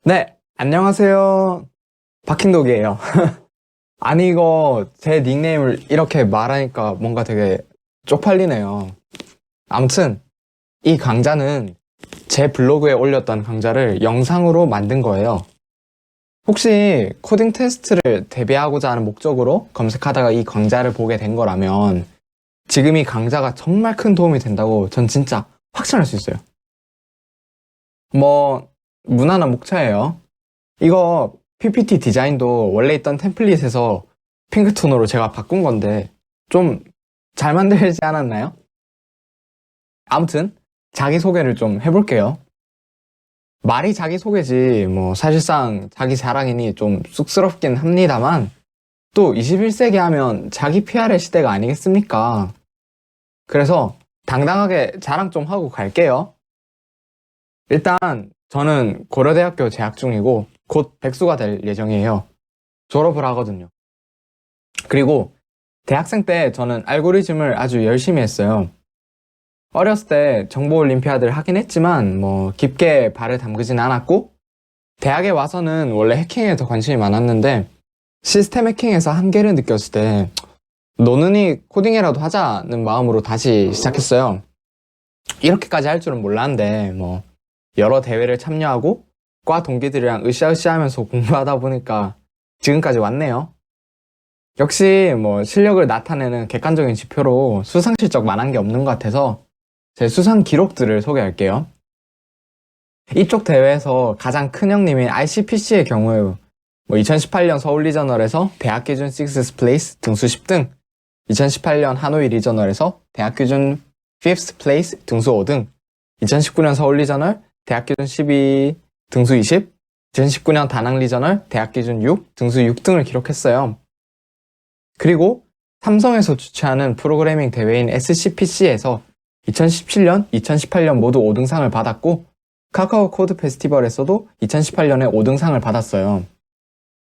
네, 안녕하세요. 박힌독이에요. 아니, 이거 제 닉네임을 이렇게 말하니까 뭔가 되게 쪽팔리네요. 아무튼, 이 강좌는 제 블로그에 올렸던 강좌를 영상으로 만든 거예요. 혹시 코딩 테스트를 대비하고자 하는 목적으로 검색하다가 이 강좌를 보게 된 거라면 지금 이 강좌가 정말 큰 도움이 된다고 전 진짜 확신할 수 있어요. 무난한 목차예요. 이거 PPT 디자인도 원래 있던 템플릿에서 핑크톤으로 제가 바꾼 건데 좀 잘 만들지 않았나요? 아무튼 자기소개를 좀 해볼게요. 말이 자기소개지 사실상 자기 자랑이니 좀 쑥스럽긴 합니다만 또 21세기 하면 자기 PR의 시대가 아니겠습니까? 그래서 당당하게 자랑 좀 하고 갈게요. 일단 저는 고려대학교 재학 중이고 곧 백수가 될 예정이에요. 졸업을 하거든요. 그리고 대학생 때 저는 알고리즘을 아주 열심히 했어요. 어렸을 때 정보올림피아드를 하긴 했지만 깊게 발을 담그진 않았고 대학에 와서는 원래 해킹에 더 관심이 많았는데 시스템 해킹에서 한계를 느꼈을 때 노는이 코딩이라도 하자는 마음으로 다시 시작했어요. 이렇게까지 할 줄은 몰랐는데 여러 대회를 참여하고 과 동기들이랑 으쌰으쌰 하면서 공부하다 보니까 지금까지 왔네요. 역시 실력을 나타내는 객관적인 지표로 수상 실적만한 게 없는 것 같아서 제 수상 기록들을 소개할게요. 이쪽 대회에서 가장 큰 형님인 ICPC의 경우 2018년 서울 리저널에서 대학 기준 6th place 등수 10등, 2018년 하노이 리저널에서 대학 기준 5th place 등수 5등, 2019년 서울 리저널 대학 기준 12 등수 20, 2019년 다낭 리저널 대학 기준 6 등수 6등을 기록했어요. 그리고 삼성에서 주최하는 프로그래밍 대회인 SCPC에서 2017년, 2018년 모두 5등상을 받았고 카카오 코드 페스티벌에서도 2018년에 5등상을 받았어요.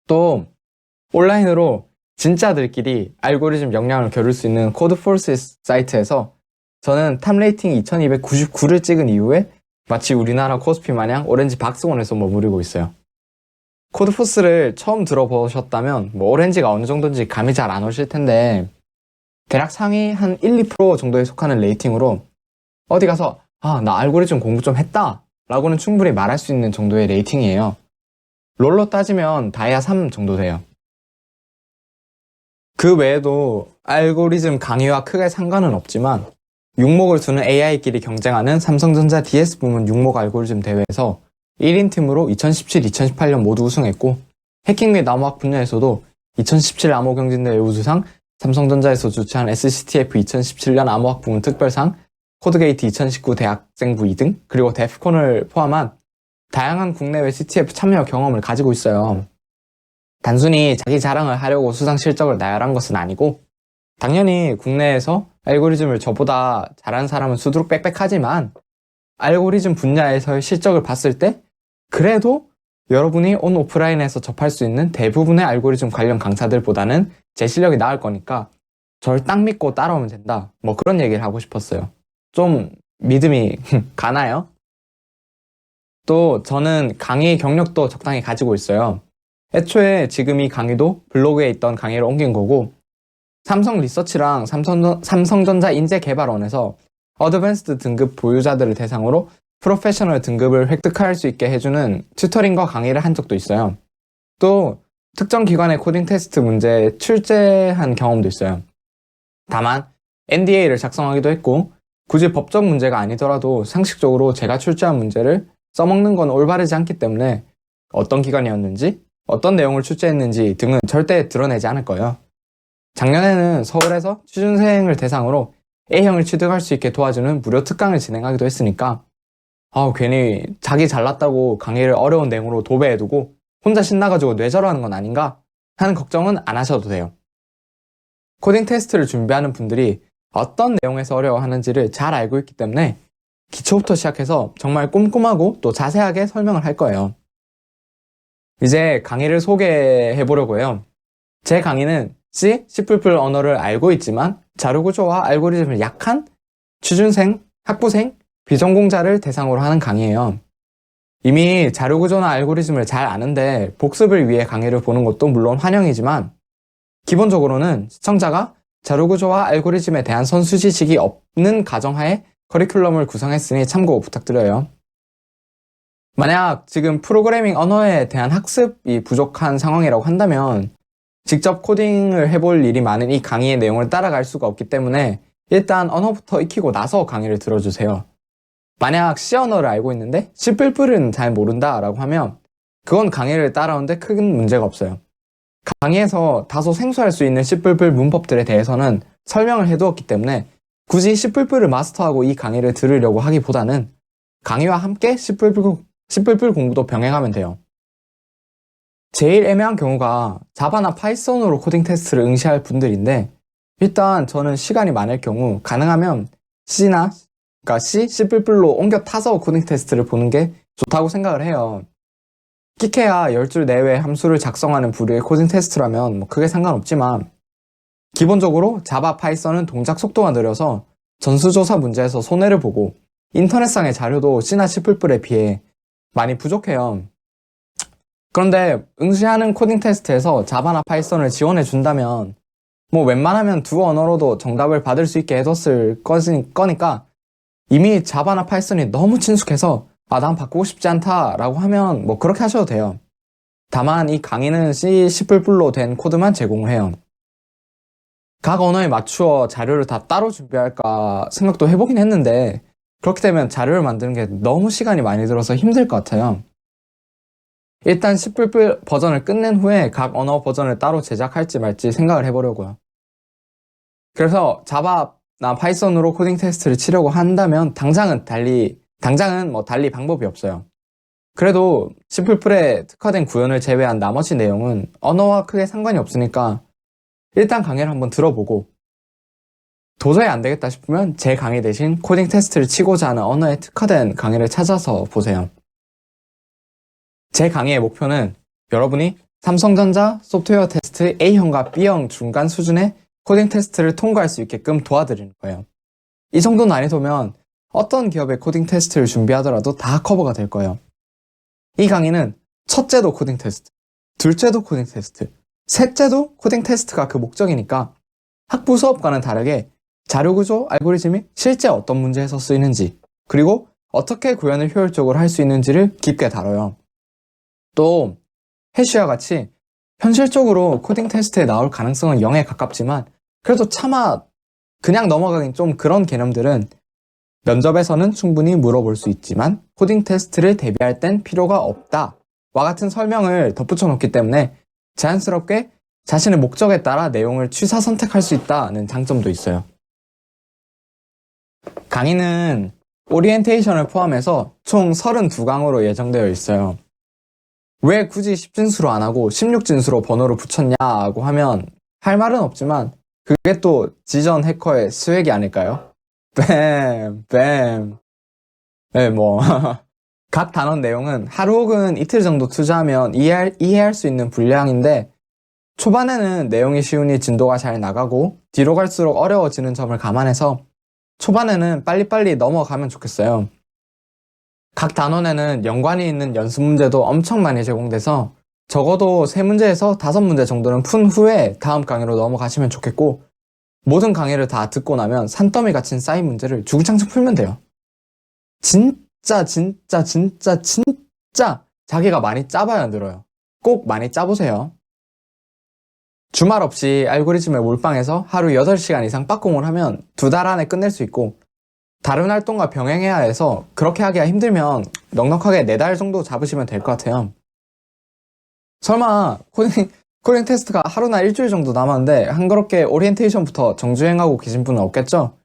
또 온라인으로 진짜들끼리 알고리즘 역량을 겨룰 수 있는 코드포스 사이트에서 저는 탑 레이팅 2299를 찍은 이후에 마치 우리나라 코스피 마냥 오렌지 박스권에서 머무르고 있어요. 코드포스를 처음 들어보셨다면 오렌지가 어느 정도인지 감이 잘 안 오실 텐데 대략 상위 한 1, 2% 정도에 속하는 레이팅으로 어디 가서 나 알고리즘 공부 좀 했다 라고는 충분히 말할 수 있는 정도의 레이팅이에요. 롤로 따지면 다이아 3 정도 돼요. 그 외에도 알고리즘 강의와 크게 상관은 없지만 육목을 두는 AI끼리 경쟁하는 삼성전자 DS 부문 육목 알고리즘 대회에서 1인 팀으로 2017, 2018년 모두 우승했고 해킹 및 암호학 분야에서도 2017 암호경진대회 우수상, 삼성전자에서 주최한 SCTF 2017년 암호학 부문 특별상, 코드게이트 2019 대학생부 2등, 그리고 데프콘을 포함한 다양한 국내외 CTF 참여 경험을 가지고 있어요. 단순히 자기 자랑을 하려고 수상 실적을 나열한 것은 아니고 당연히 국내에서 알고리즘을 저보다 잘하는 사람은 수두룩 빽빽하지만 알고리즘 분야에서의 실적을 봤을 때 그래도 여러분이 온 오프라인에서 접할 수 있는 대부분의 알고리즘 관련 강사들보다는 제 실력이 나을 거니까 절 딱 믿고 따라오면 된다. 그런 얘기를 하고 싶었어요. 좀 믿음이 가나요? 또 저는 강의 경력도 적당히 가지고 있어요. 애초에 지금 이 강의도 블로그에 있던 강의를 옮긴 거고 삼성 리서치랑 삼성전자 인재개발원에서 어드밴스드 등급 보유자들을 대상으로 프로페셔널 등급을 획득할 수 있게 해주는 튜터링과 강의를 한 적도 있어요. 또 특정 기관의 코딩 테스트 문제에 출제한 경험도 있어요. 다만 NDA를 작성하기도 했고 굳이 법적 문제가 아니더라도 상식적으로 제가 출제한 문제를 써먹는 건 올바르지 않기 때문에 어떤 기관이었는지 어떤 내용을 출제했는지 등은 절대 드러내지 않을 거예요. 작년에는 서울에서 취준생을 대상으로 A형을 취득할 수 있게 도와주는 무료 특강을 진행하기도 했으니까 괜히 자기 잘났다고 강의를 어려운 내용으로 도배해두고 혼자 신나가지고 뇌절하는 건 아닌가 하는 걱정은 안 하셔도 돼요. 코딩 테스트를 준비하는 분들이 어떤 내용에서 어려워하는지를 잘 알고 있기 때문에 기초부터 시작해서 정말 꼼꼼하고 또 자세하게 설명을 할 거예요. 이제 강의를 소개해 보려고 해요. 제 강의는 C, C++ 언어를 알고 있지만 자료구조와 알고리즘을 약한 취준생, 학부생, 비전공자를 대상으로 하는 강의예요. 이미 자료 구조나 알고리즘을 잘 아는데 복습을 위해 강의를 보는 것도 물론 환영이지만 기본적으로는 시청자가 자료 구조와 알고리즘에 대한 선수 지식이 없는 가정하에 커리큘럼을 구성했으니 참고 부탁드려요. 만약 지금 프로그래밍 언어에 대한 학습이 부족한 상황이라고 한다면 직접 코딩을 해볼 일이 많은 이 강의의 내용을 따라갈 수가 없기 때문에 일단 언어부터 익히고 나서 강의를 들어주세요. 만약 C 언어를 알고 있는데 C++은 잘 모른다 라고 하면 그건 강의를 따라오는데 큰 문제가 없어요. 강의에서 다소 생소할 수 있는 C++ 문법들에 대해서는 설명을 해두었기 때문에 굳이 C++를 마스터하고 이 강의를 들으려고 하기보다는 강의와 함께 C++ 공부도 병행하면 돼요. 제일 애매한 경우가 자바나 파이썬으로 코딩 테스트를 응시할 분들인데 일단 저는 시간이 많을 경우 가능하면 그러니까 C++로 옮겨 타서 코딩 테스트를 보는 게 좋다고 생각을 해요. 끼케야 10줄 내외 함수를 작성하는 부류의 코딩 테스트라면 뭐 크게 상관없지만 기본적으로 자바, 파이썬은 동작 속도가 느려서 전수조사 문제에서 손해를 보고 인터넷상의 자료도 C나 C++에 비해 많이 부족해요. 그런데 응시하는 코딩 테스트에서 자바나 파이썬을 지원해 준다면 뭐 웬만하면 두 언어로도 정답을 받을 수 있게 해뒀을 거니까 이미 자바나 파이썬이 너무 친숙해서 난 바꾸고 싶지 않다 라고 하면 뭐 그렇게 하셔도 돼요. 다만 이 강의는 C++로 된 코드만 제공을 해요. 각 언어에 맞추어 자료를 다 따로 준비할까 생각도 해보긴 했는데 그렇게 되면 자료를 만드는 게 너무 시간이 많이 들어서 힘들 것 같아요. 일단 C++ 버전을 끝낸 후에 각 언어 버전을 따로 제작할지 말지 생각을 해보려고요. 그래서 자바나 파이썬으로 코딩 테스트를 치려고 한다면 당장은 달리 방법이 없어요. 그래도 C++에 특화된 구현을 제외한 나머지 내용은 언어와 크게 상관이 없으니까 일단 강의를 한번 들어보고 도저히 안 되겠다 싶으면 제 강의 대신 코딩 테스트를 치고자 하는 언어에 특화된 강의를 찾아서 보세요. 제 강의의 목표는 여러분이 삼성전자 소프트웨어 테스트 A형과 B형 중간 수준의 코딩 테스트를 통과할 수 있게끔 도와드리는 거예요. 이 정도 난이도면 어떤 기업의 코딩 테스트를 준비하더라도 다 커버가 될 거예요. 이 강의는 첫째도 코딩 테스트, 둘째도 코딩 테스트, 셋째도 코딩 테스트가 그 목적이니까 학부 수업과는 다르게 자료구조, 알고리즘이 실제 어떤 문제에서 쓰이는지 그리고 어떻게 구현을 효율적으로 할 수 있는지를 깊게 다뤄요. 또 해쉬와 같이 현실적으로 코딩 테스트에 나올 가능성은 0에 가깝지만 그래도 차마 그냥 넘어가긴 좀 그런 개념들은 면접에서는 충분히 물어볼 수 있지만 코딩 테스트를 대비할 땐 필요가 없다 와 같은 설명을 덧붙여 놓기 때문에 자연스럽게 자신의 목적에 따라 내용을 취사 선택할 수 있다는 장점도 있어요. 강의는 오리엔테이션을 포함해서 총 32강으로 예정되어 있어요. 왜 굳이 10진수로 안 하고 16진수로 번호를 붙였냐고 하면 할 말은 없지만 그게 또 지전 해커의 스웩이 아닐까요? 뱀. 네, 뭐. 각 단원 내용은 하루 혹은 이틀 정도 투자하면 이해할 수 있는 분량인데 초반에는 내용이 쉬우니 진도가 잘 나가고 뒤로 갈수록 어려워지는 점을 감안해서 초반에는 빨리빨리 넘어가면 좋겠어요. 각 단원에는 연관이 있는 연습 문제도 엄청 많이 제공돼서 적어도 3문제에서 5문제 정도는 푼 후에 다음 강의로 넘어가시면 좋겠고 모든 강의를 다 듣고 나면 산더미 같이 쌓인 문제를 주구장창 풀면 돼요. 진짜 자기가 많이 짜봐야 늘어요. 꼭 많이 짜보세요. 주말 없이 알고리즘을 몰빵해서 하루 8시간 이상 빡공을 하면 2달 안에 끝낼 수 있고 다른 활동과 병행해야 해서 그렇게 하기가 힘들면 넉넉하게 4달 정도 잡으시면 될 것 같아요. 설마 코딩 테스트가 하루나 일주일 정도 남았는데 한그렇게 오리엔테이션부터 정주행하고 계신 분은 없겠죠?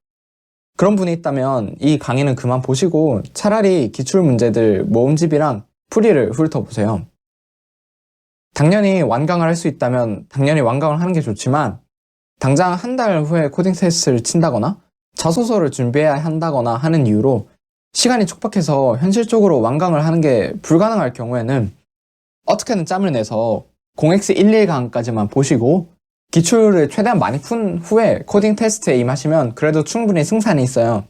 그런 분이 있다면 이 강의는 그만 보시고 차라리 기출문제들 모음집이랑 풀이를 훑어보세요. 당연히 완강을 할 수 있다면 당연히 완강을 하는 게 좋지만 당장 한 달 후에 코딩 테스트를 친다거나 자소서를 준비해야 한다거나 하는 이유로 시간이 촉박해서 현실적으로 완강을 하는 게 불가능할 경우에는 어떻게든 짬을 내서 0x11강까지만 보시고 기출을 최대한 많이 푼 후에 코딩 테스트에 임하시면 그래도 충분히 승산이 있어요.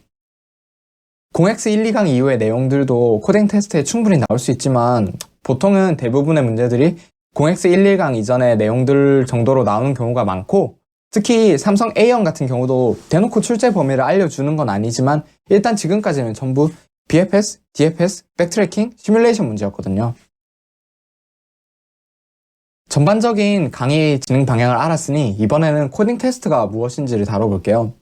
0x12강 이후의 내용들도 코딩 테스트에 충분히 나올 수 있지만 보통은 대부분의 문제들이 0x11강 이전의 내용들 정도로 나오는 경우가 많고, 특히 삼성 A형 같은 경우도 대놓고 출제 범위를 알려주는 건 아니지만 일단 지금까지는 전부 BFS, DFS, 백트래킹, 시뮬레이션 문제였거든요. 전반적인 강의 진행 방향을 알았으니 이번에는 코딩 테스트가 무엇인지를 다뤄볼게요.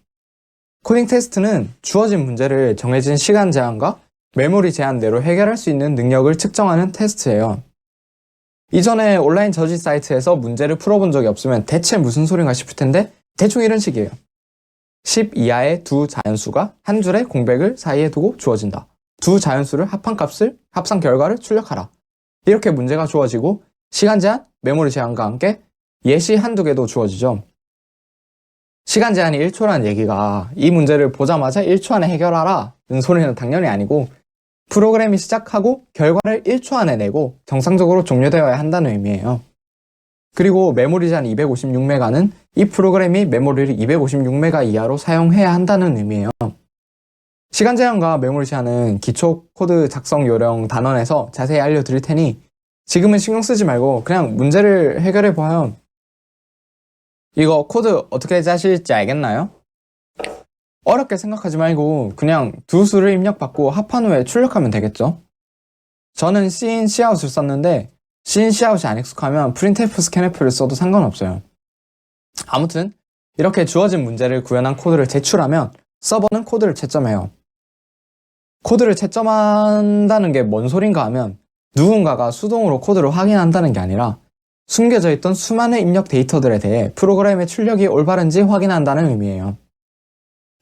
코딩 테스트는 주어진 문제를 정해진 시간 제한과 메모리 제한대로 해결할 수 있는 능력을 측정하는 테스트예요. 이전에 온라인 저지 사이트에서 문제를 풀어본 적이 없으면 대체 무슨 소린가 싶을 텐데 대충 이런 식이에요. 10 이하의 두 자연수가 한 줄의 공백을 사이에 두고 주어진다. 두 자연수를 합한 값을, 합산 결과를 출력하라. 이렇게 문제가 주어지고 시간 제한, 메모리 제한과 함께 예시 한두 개도 주어지죠. 시간 제한이 1초라는 얘기가 이 문제를 보자마자 1초 안에 해결하라는 소리는 당연히 아니고, 프로그램이 시작하고 결과를 1초 안에 내고 정상적으로 종료되어야 한다는 의미예요. 그리고 메모리 제한 256메가는 이 프로그램이 메모리를 256메가 이하로 사용해야 한다는 의미예요. 시간 제한과 메모리 제한은 기초 코드 작성 요령 단원에서 자세히 알려드릴 테니 지금은 신경 쓰지 말고 그냥 문제를 해결해 보아요. 이거 코드 어떻게 짜실지 알겠나요? 어렵게 생각하지 말고 그냥 두 수를 입력받고 합한 후에 출력하면 되겠죠? 저는 cin, cout을 썼는데 cin, cout이 안 익숙하면 printf, scanf를 써도 상관없어요. 아무튼 이렇게 주어진 문제를 구현한 코드를 제출하면 서버는 코드를 채점해요. 코드를 채점한다는 게 뭔 소린가 하면 누군가가 수동으로 코드를 확인한다는 게 아니라 숨겨져 있던 수많은 입력 데이터들에 대해 프로그램의 출력이 올바른지 확인한다는 의미예요.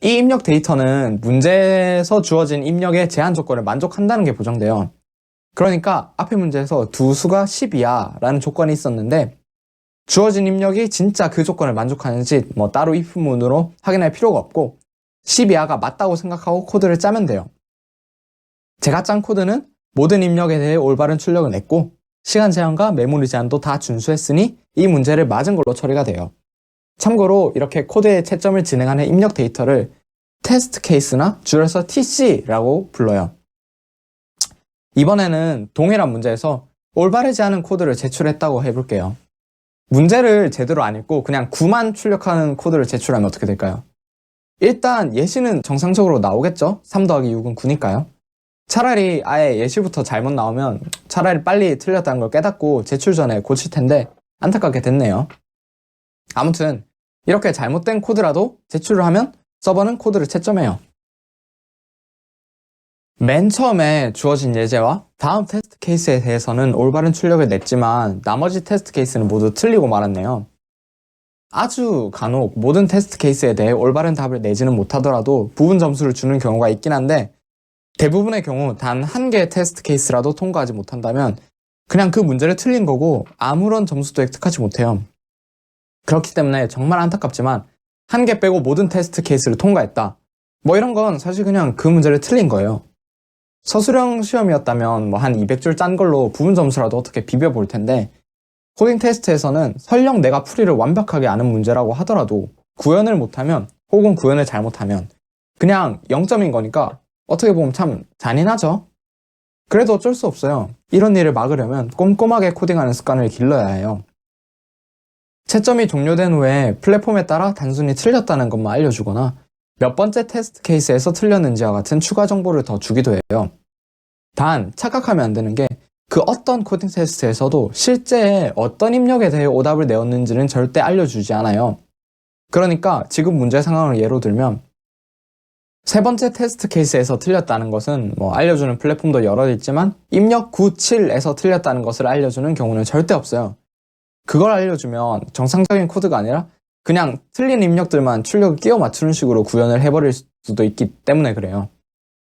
이 입력 데이터는 문제에서 주어진 입력의 제한 조건을 만족한다는 게 보장돼요. 그러니까 앞에 문제에서 두 수가 10 이하라는 조건이 있었는데 주어진 입력이 진짜 그 조건을 만족하는지 따로 if문으로 확인할 필요가 없고 10 이하가 맞다고 생각하고 코드를 짜면 돼요. 제가 짠 코드는 모든 입력에 대해 올바른 출력을 냈고 시간 제한과 메모리 제한도 다 준수했으니 이 문제를 맞은 걸로 처리가 돼요. 참고로 이렇게 코드의 채점을 진행하는 입력 데이터를 테스트 케이스나 줄여서 TC라고 불러요. 이번에는 동일한 문제에서 올바르지 않은 코드를 제출했다고 해볼게요. 문제를 제대로 안 읽고 그냥 9만 출력하는 코드를 제출하면 어떻게 될까요? 일단 예시는 정상적으로 나오겠죠? 3 더하기 6은 9니까요. 차라리 아예 예시부터 잘못 나오면 차라리 빨리 틀렸다는 걸 깨닫고 제출 전에 고칠 텐데 안타깝게 됐네요. 아무튼 이렇게 잘못된 코드라도 제출을 하면 서버는 코드를 채점해요. 맨 처음에 주어진 예제와 다음 테스트 케이스에 대해서는 올바른 출력을 냈지만 나머지 테스트 케이스는 모두 틀리고 말았네요. 아주 간혹 모든 테스트 케이스에 대해 올바른 답을 내지는 못하더라도 부분 점수를 주는 경우가 있긴 한데 대부분의 경우 단 한 개의 테스트 케이스라도 통과하지 못한다면 그냥 그 문제를 틀린 거고 아무런 점수도 획득하지 못해요. 그렇기 때문에 정말 안타깝지만 한 개 빼고 모든 테스트 케이스를 통과했다. 이런 건 사실 그냥 그 문제를 틀린 거예요. 서술형 시험이었다면 한 200줄 짠 걸로 부분 점수라도 어떻게 비벼볼 텐데 코딩 테스트에서는 설령 내가 풀이를 완벽하게 아는 문제라고 하더라도 구현을 못하면 혹은 구현을 잘못하면 그냥 0점인 거니까 어떻게 보면 참 잔인하죠? 그래도 어쩔 수 없어요. 이런 일을 막으려면 꼼꼼하게 코딩하는 습관을 길러야 해요. 채점이 종료된 후에 플랫폼에 따라 단순히 틀렸다는 것만 알려주거나 몇 번째 테스트 케이스에서 틀렸는지와 같은 추가 정보를 더 주기도 해요. 단 착각하면 안 되는 게 그 어떤 코딩 테스트에서도 실제 어떤 입력에 대해 오답을 내었는지는 절대 알려주지 않아요. 그러니까 지금 문제 상황을 예로 들면 세 번째 테스트 케이스에서 틀렸다는 것은 알려주는 플랫폼도 여러 있지만 입력 9, 7에서 틀렸다는 것을 알려주는 경우는 절대 없어요. 그걸 알려주면 정상적인 코드가 아니라 그냥 틀린 입력들만 출력을 끼워 맞추는 식으로 구현을 해버릴 수도 있기 때문에 그래요.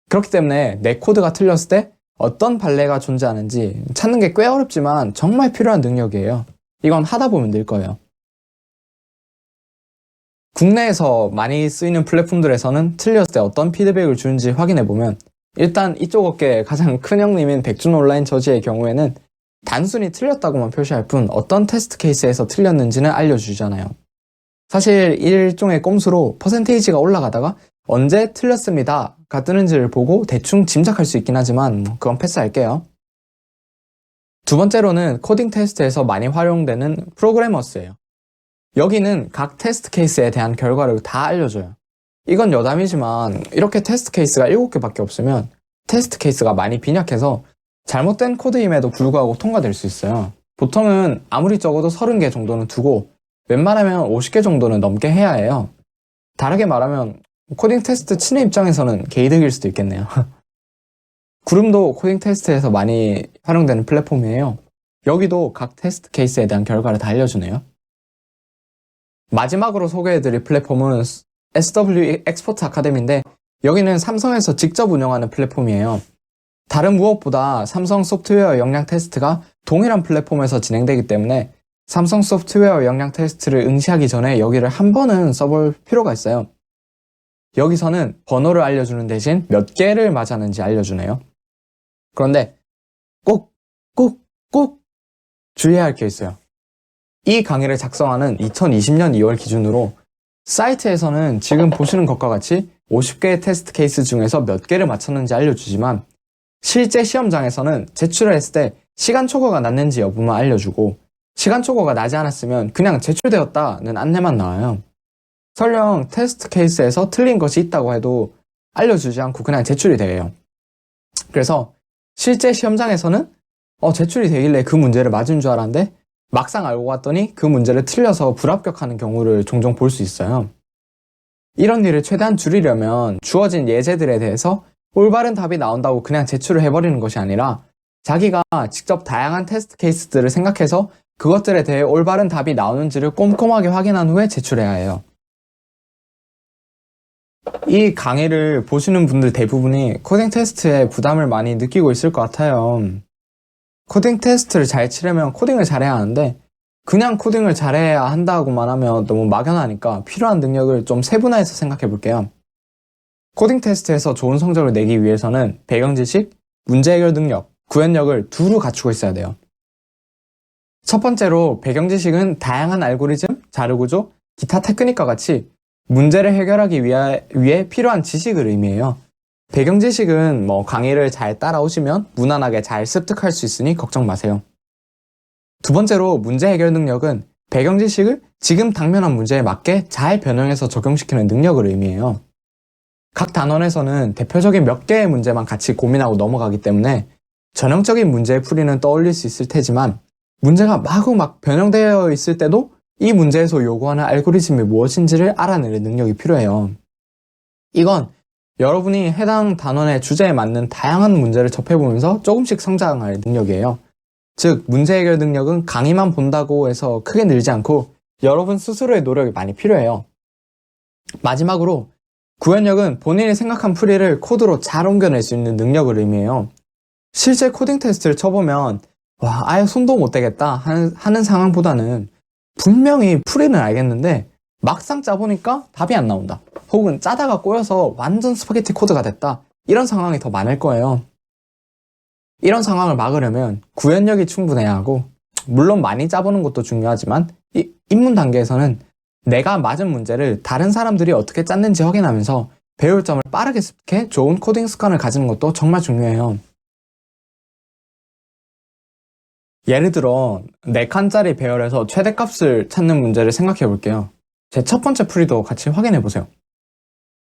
그렇기 때문에 내 코드가 틀렸을 때 어떤 발레가 존재하는지 찾는 게 꽤 어렵지만 정말 필요한 능력이에요. 이건 하다 보면 늘 거예요. 국내에서 많이 쓰이는 플랫폼들에서는 틀렸을 때 어떤 피드백을 주는지 확인해보면 일단 이쪽 업계의 가장 큰 형님인 백준 온라인 저지의 경우에는 단순히 틀렸다고만 표시할 뿐 어떤 테스트 케이스에서 틀렸는지는 알려주잖아요. 사실 일종의 꼼수로 퍼센테이지가 올라가다가 언제 틀렸습니다가 뜨는지를 보고 대충 짐작할 수 있긴 하지만 그건 패스할게요. 두 번째로는 코딩 테스트에서 많이 활용되는 프로그래머스예요. 여기는 각 테스트 케이스에 대한 결과를 다 알려줘요. 이건 여담이지만 이렇게 테스트 케이스가 7개밖에 없으면 테스트 케이스가 많이 빈약해서 잘못된 코드임에도 불구하고 통과될 수 있어요. 보통은 아무리 적어도 30개 정도는 두고 웬만하면 50개 정도는 넘게 해야 해요. 다르게 말하면 코딩 테스트 치는 입장에서는 개이득일 수도 있겠네요. 구름도 코딩 테스트에서 많이 활용되는 플랫폼이에요. 여기도 각 테스트 케이스에 대한 결과를 다 알려주네요. 마지막으로 소개해드릴 플랫폼은 SW 엑스퍼트 아카데미인데 여기는 삼성에서 직접 운영하는 플랫폼이에요. 다른 무엇보다 삼성 소프트웨어 역량 테스트가 동일한 플랫폼에서 진행되기 때문에 삼성 소프트웨어 역량 테스트를 응시하기 전에 여기를 한 번은 써볼 필요가 있어요. 여기서는 번호를 알려주는 대신 몇 개를 맞았는지 알려주네요. 그런데 꼭 주의해야 할 게 있어요. 이 강의를 작성하는 2020년 2월 기준으로 사이트에서는 지금 보시는 것과 같이 50개의 테스트 케이스 중에서 몇 개를 맞췄는지 알려주지만 실제 시험장에서는 제출을 했을 때 시간 초과가 났는지 여부만 알려주고 시간 초과가 나지 않았으면 그냥 제출되었다는 안내만 나와요. 설령 테스트 케이스에서 틀린 것이 있다고 해도 알려주지 않고 그냥 제출이 돼요. 그래서 실제 시험장에서는 제출이 되길래 그 문제를 맞은 줄 알았는데 막상 알고 봤더니 그 문제를 틀려서 불합격하는 경우를 종종 볼 수 있어요. 이런 일을 최대한 줄이려면 주어진 예제들에 대해서 올바른 답이 나온다고 그냥 제출을 해버리는 것이 아니라 자기가 직접 다양한 테스트 케이스들을 생각해서 그것들에 대해 올바른 답이 나오는지를 꼼꼼하게 확인한 후에 제출해야 해요. 이 강의를 보시는 분들 대부분이 코딩 테스트에 부담을 많이 느끼고 있을 것 같아요. 코딩 테스트를 잘 치려면 코딩을 잘해야 하는데 그냥 코딩을 잘해야 한다고만 하면 너무 막연하니까 필요한 능력을 좀 세분화해서 생각해 볼게요. 코딩 테스트에서 좋은 성적을 내기 위해서는 배경 지식, 문제 해결 능력, 구현력을 두루 갖추고 있어야 돼요. 첫 번째로 배경 지식은 다양한 알고리즘, 자료 구조, 기타 테크닉과 같이 문제를 해결하기 위해 필요한 지식을 의미해요. 배경 지식은 강의를 잘 따라오시면 무난하게 잘 습득할 수 있으니 걱정 마세요. 두 번째로 문제 해결 능력은 배경 지식을 지금 당면한 문제에 맞게 잘 변형해서 적용시키는 능력을 의미해요. 각 단원에서는 대표적인 몇 개의 문제만 같이 고민하고 넘어가기 때문에 전형적인 문제의 풀이는 떠올릴 수 있을 테지만 문제가 마구 변형되어 있을 때도 이 문제에서 요구하는 알고리즘이 무엇인지를 알아내는 능력이 필요해요. 이건 여러분이 해당 단원의 주제에 맞는 다양한 문제를 접해보면서 조금씩 성장할 능력이에요. 즉, 문제 해결 능력은 강의만 본다고 해서 크게 늘지 않고 여러분 스스로의 노력이 많이 필요해요. 마지막으로 구현력은 본인이 생각한 풀이를 코드로 잘 옮겨낼 수 있는 능력을 의미해요. 실제 코딩 테스트를 쳐보면 아예 손도 못 대겠다 하는 상황보다는 분명히 풀이는 알겠는데 막상 짜보니까 답이 안 나온다. 혹은 짜다가 꼬여서 완전 스파게티 코드가 됐다. 이런 상황이 더 많을 거예요. 이런 상황을 막으려면 구현력이 충분해야 하고 물론 많이 짜보는 것도 중요하지만 입문 단계에서는 내가 맞은 문제를 다른 사람들이 어떻게 짰는지 확인하면서 배울 점을 빠르게 습득해 좋은 코딩 습관을 가지는 것도 정말 중요해요. 예를 들어 4칸짜리 배열에서 최대값을 찾는 문제를 생각해 볼게요. 제 첫 번째 풀이도 같이 확인해 보세요.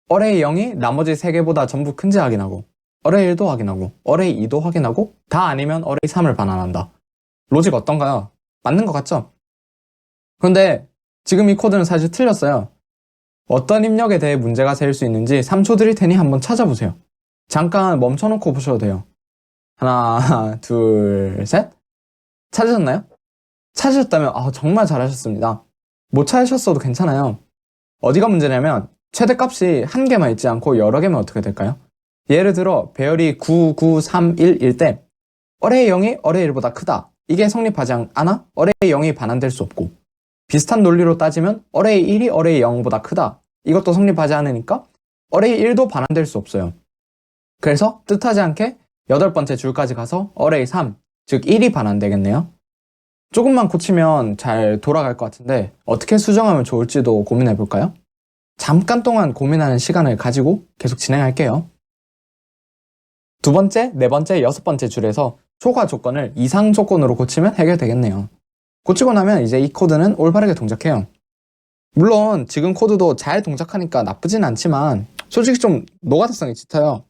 어레이 0이 나머지 3개보다 전부 큰지 확인하고 어레이 1도 확인하고 어레이 2도 확인하고 다 아니면 어레이 3을 반환한다. 로직 어떤가요? 맞는 것 같죠? 그런데 지금 이 코드는 사실 틀렸어요. 어떤 입력에 대해 문제가 생길 수 있는지 3초 드릴 테니 한번 찾아보세요. 잠깐 멈춰놓고 보셔도 돼요. 하나, 둘, 셋. 찾으셨나요? 찾으셨다면 정말 잘하셨습니다. 못 찾으셨어도 괜찮아요. 어디가 문제냐면 최대값이 한 개만 있지 않고 여러 개면 어떻게 될까요? 예를 들어 배열이 9, 9, 3, 1일 때 어레이 0이 어레이 1보다 크다. 이게 성립하지 않아 어레이 0이 반환될 수 없고 비슷한 논리로 따지면 어레이 1이 어레이 0보다 크다. 이것도 성립하지 않으니까 어레이 1도 반환될 수 없어요. 그래서 뜻하지 않게 8번째 줄까지 가서 어레이 3, 즉 1이 반환되겠네요. 조금만 고치면 잘 돌아갈 것 같은데 어떻게 수정하면 좋을지도 고민해 볼까요? 잠깐 동안 고민하는 시간을 가지고 계속 진행할게요. 두 번째, 네 번째, 여섯 번째 줄에서 초과 조건을 이상 조건으로 고치면 해결되겠네요. 고치고 나면 이제 이 코드는 올바르게 동작해요. 물론 지금 코드도 잘 동작하니까 나쁘진 않지만 솔직히 좀 노가다성이 짙어요.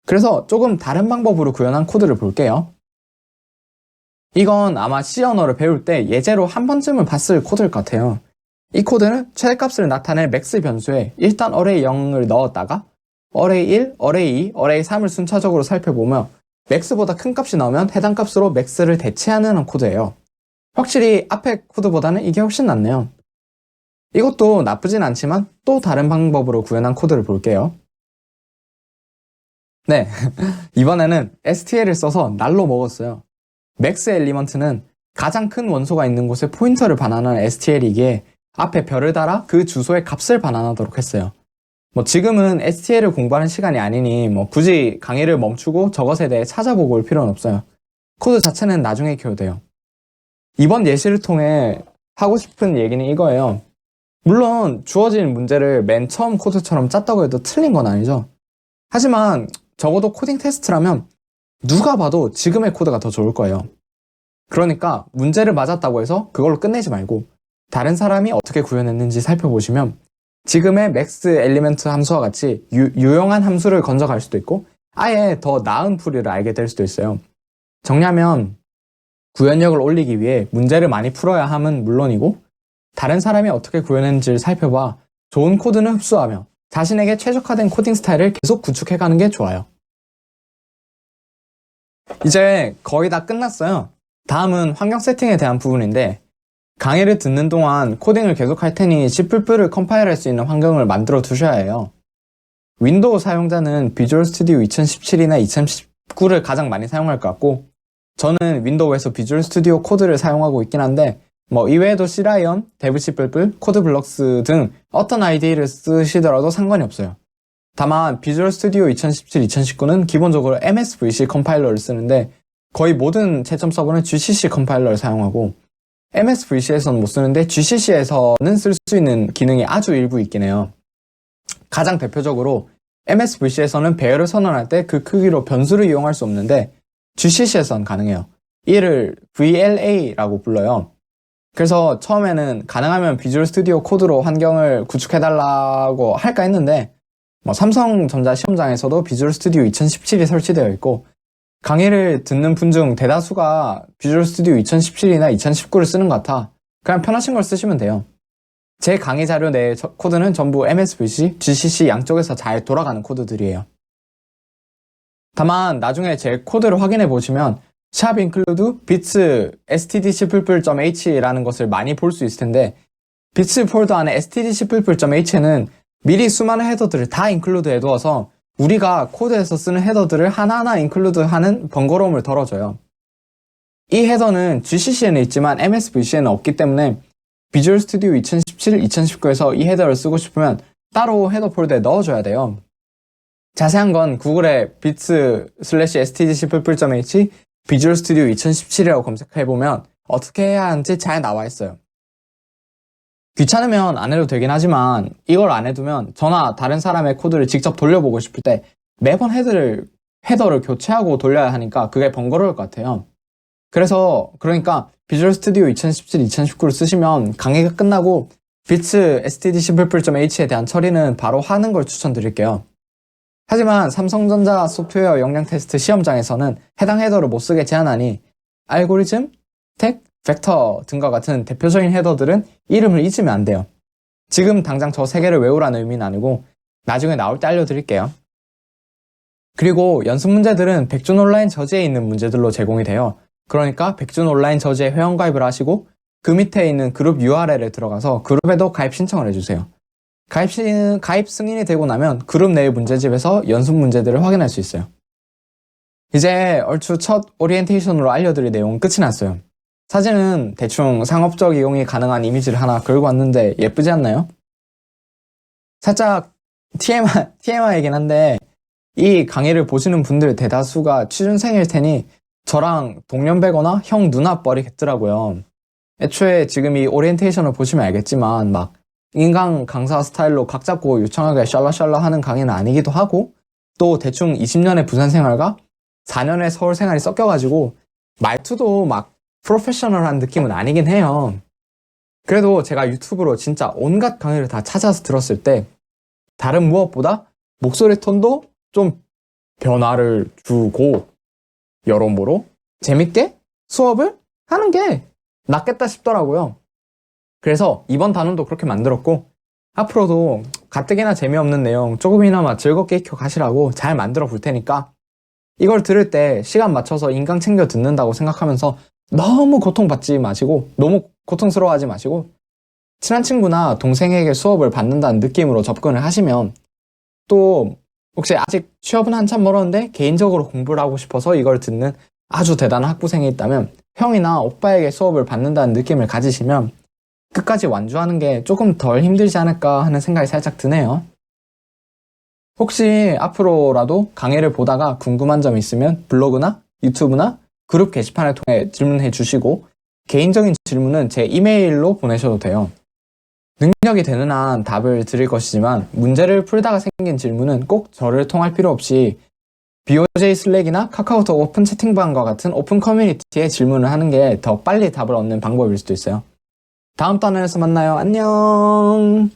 그래서 조금 다른 방법으로 구현한 코드를 볼게요. 이건 아마 C 언어를 배울 때 예제로 한 번쯤은 봤을 코드일 것 같아요. 이 코드는 최대값을 나타낼 맥스 변수에 일단 어레이 0을 넣었다가 어레이 1, 어레이 2, 어레이 3을 순차적으로 살펴보며 맥스보다 큰 값이 나오면 해당 값으로 맥스를 대체하는 코드예요. 확실히 앞에 코드보다는 이게 훨씬 낫네요. 이것도 나쁘진 않지만 또 다른 방법으로 구현한 코드를 볼게요. 네, 이번에는 STL을 써서 날로 먹었어요. 맥스 엘리먼트는 가장 큰 원소가 있는 곳에 포인터를 반환하는 STL이기에 앞에 별을 달아 그 주소의 값을 반환하도록 했어요. 지금은 STL을 공부하는 시간이 아니니 굳이 강의를 멈추고 저것에 대해 찾아보고 올 필요는 없어요. 코드 자체는 나중에 익혀도 돼요. 이번 예시를 통해 하고 싶은 얘기는 이거예요. 물론 주어진 문제를 맨 처음 코드처럼 짰다고 해도 틀린 건 아니죠. 하지만 적어도 코딩 테스트라면 누가 봐도 지금의 코드가 더 좋을 거예요. 그러니까 문제를 맞았다고 해서 그걸로 끝내지 말고 다른 사람이 어떻게 구현했는지 살펴보시면 지금의 맥스 엘리멘트 함수와 같이 유용한 함수를 건져갈 수도 있고 아예 더 나은 풀이를 알게 될 수도 있어요. 정리하면 구현력을 올리기 위해 문제를 많이 풀어야 함은 물론이고 다른 사람이 어떻게 구현했는지를 살펴봐 좋은 코드는 흡수하며 자신에게 최적화된 코딩 스타일을 계속 구축해가는 게 좋아요. 이제 거의 다 끝났어요. 다음은 환경 세팅에 대한 부분인데 강의를 듣는 동안 코딩을 계속 할 테니 C++를 컴파일할 수 있는 환경을 만들어 두셔야 해요. 윈도우 사용자는 비주얼 스튜디오 2017이나 2019를 가장 많이 사용할 것 같고 저는 윈도우에서 비주얼 스튜디오 코드를 사용하고 있긴 한데 이외에도 C라이언, 데브 C++, 코드블럭스 등 어떤 IDE를 쓰시더라도 상관이 없어요. 다만 비주얼 스튜디오 2017, 2019는 기본적으로 MSVC 컴파일러를 쓰는데 거의 모든 채점 서버는 GCC 컴파일러를 사용하고 MSVC에서는 못 쓰는데 GCC에서는 쓸 수 있는 기능이 아주 일부 있긴 해요. 가장 대표적으로 MSVC에서는 배열을 선언할 때 그 크기로 변수를 이용할 수 없는데 GCC에서는 가능해요. 이를 VLA라고 불러요. 그래서 처음에는 가능하면 비주얼 스튜디오 코드로 환경을 구축해달라고 할까 했는데 삼성전자 시험장에서도 비주얼 스튜디오 2017이 설치되어 있고 강의를 듣는 분 중 대다수가 비주얼 스튜디오 2017이나 2019를 쓰는 것 같아. 그냥 편하신 걸 쓰시면 돼요. 제 강의 자료 내 코드는 전부 MSVC, GCC 양쪽에서 잘 돌아가는 코드들이에요. 다만 나중에 제 코드를 확인해 보시면 샵 include bits stdc++.h라는 것을 많이 볼 수 있을 텐데 bits 폴더 안에 stdc++.h는 미리 수많은 헤더들을 다 include 해두어서 우리가 코드에서 쓰는 헤더들을 하나하나 include 하는 번거로움을 덜어줘요. 이 헤더는 GCC에는 있지만 MSVC에는 없기 때문에 비주얼 스튜디오 2017, 2019에서 이 헤더를 쓰고 싶으면 따로 헤더 폴더에 넣어줘야 돼요. 자세한 건 구글에 bits/stdc++.h 비주얼 스튜디오 2017이라고 검색해보면 어떻게 해야 하는지 잘 나와 있어요. 귀찮으면 안 해도 되긴 하지만 이걸 안 해두면 저나 다른 사람의 코드를 직접 돌려보고 싶을 때 매번 헤더를 교체하고 돌려야 하니까 그게 번거로울 것 같아요. 그러니까 비주얼 스튜디오 2017, 2019를 쓰시면 강의가 끝나고 bits stdc++.h에 대한 처리는 바로 하는 걸 추천드릴게요. 하지만 삼성전자 소프트웨어 역량 테스트 시험장에서는 해당 헤더를 못 쓰게 제한하니 알고리즘, 스택, 벡터 등과 같은 대표적인 헤더들은 이름을 잊으면 안 돼요. 지금 당장 저 세 개를 외우라는 의미는 아니고 나중에 나올 때 알려드릴게요. 그리고 연습 문제들은 백준 온라인 저지에 있는 문제들로 제공이 돼요. 그러니까 백준 온라인 저지에 회원가입을 하시고 그 밑에 있는 그룹 URL에 들어가서 그룹에도 가입 신청을 해주세요. 가입 승인이 되고 나면 그룹 내의 문제집에서 연습 문제들을 확인할 수 있어요. 이제 얼추 첫 오리엔테이션으로 알려드릴 내용은 끝이 났어요. 사진은 대충 상업적 이용이 가능한 이미지를 하나 걸고 왔는데 예쁘지 않나요? 살짝 TMI이긴 한데 이 강의를 보시는 분들 대다수가 취준생일 테니 저랑 동년배거나 형 누나 뻘이겠더라고요. 애초에 지금 이 오리엔테이션을 보시면 알겠지만 막 인강 강사 스타일로 각 잡고 유창하게 샬라샬라 하는 강의는 아니기도 하고, 또 대충 20년의 부산 생활과 4년의 서울 생활이 섞여가지고 말투도 막 프로페셔널한 느낌은 아니긴 해요. 그래도 제가 유튜브로 진짜 온갖 강의를 다 찾아서 들었을 때 다른 무엇보다 목소리 톤도 좀 변화를 주고 여러모로 재밌게 수업을 하는 게 낫겠다 싶더라고요. 그래서 이번 단원도 그렇게 만들었고, 앞으로도 가뜩이나 재미없는 내용 조금이나마 즐겁게 익혀 가시라고 잘 만들어 볼 테니까, 이걸 들을 때 시간 맞춰서 인강 챙겨 듣는다고 생각하면서 너무 고통받지 마시고, 너무 고통스러워하지 마시고, 친한 친구나 동생에게 수업을 받는다는 느낌으로 접근을 하시면, 또 혹시 아직 취업은 한참 멀었는데 개인적으로 공부를 하고 싶어서 이걸 듣는 아주 대단한 학부생이 있다면, 형이나 오빠에게 수업을 받는다는 느낌을 가지시면 끝까지 완주하는 게 조금 덜 힘들지 않을까 하는 생각이 살짝 드네요. 혹시 앞으로라도 강의를 보다가 궁금한 점 있으면 블로그나 유튜브나 그룹 게시판을 통해 질문해 주시고, 개인적인 질문은 제 이메일로 보내셔도 돼요. 능력이 되는 한 답을 드릴 것이지만, 문제를 풀다가 생긴 질문은 꼭 저를 통할 필요 없이 BOJ 슬랙이나 카카오톡 오픈 채팅방과 같은 오픈 커뮤니티에 질문을 하는 게 더 빨리 답을 얻는 방법일 수도 있어요. 다음 단원에서 만나요. 안녕.